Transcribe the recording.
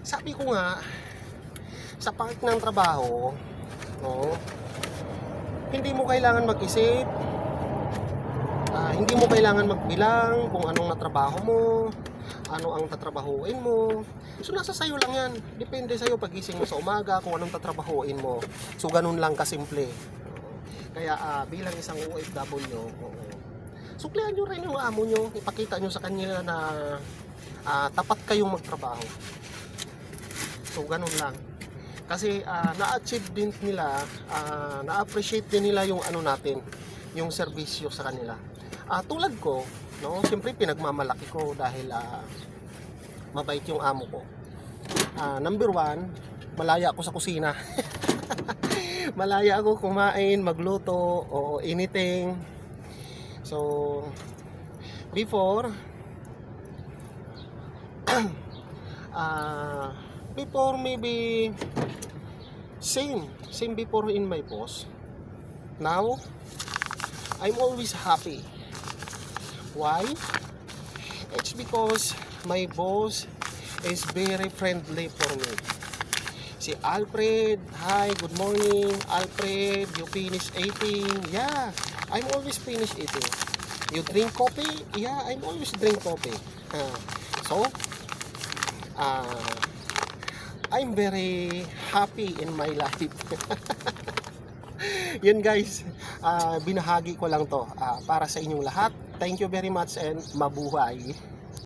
Sabi ko nga, sa part ng trabaho, no, hindi mo kailangan mag-isip, hindi mo kailangan magbilang kung anong natrabaho mo, ano ang tatrabahuin mo. So nasa sayo lang yan. Depende sa'yo pagising mo sa umaga kung anong tatrabahuin mo. So ganun lang kasimple. Kaya bilang isang OFW, suklihan nyo rin yung amo nyo. Ipakita nyo sa kanya na tapat kayong magtrabaho. So ganun lang. Kasi na-achieve din nila, na-appreciate din nila yung ano natin, yung serbisyo sa kanila. Tulad ko, no, siyempre pinagmamalaki ko dahil mabait yung amo ko. Number one, malaya ako sa kusina. Malaya ako kumain, magluto, o anything. So, before, before maybe same before in my boss. Now, I'm always happy. Why? It's because my boss is very friendly for me. Si Alfred, hi, good morning. Alfred, you finish eating? Yeah, I'm always finish eating. You drink coffee? Yeah, I'm always drink coffee. So, I'm very happy in my life. Yun guys, binahagi ko lang to para sa inyong lahat. Thank you very much and mabuhay.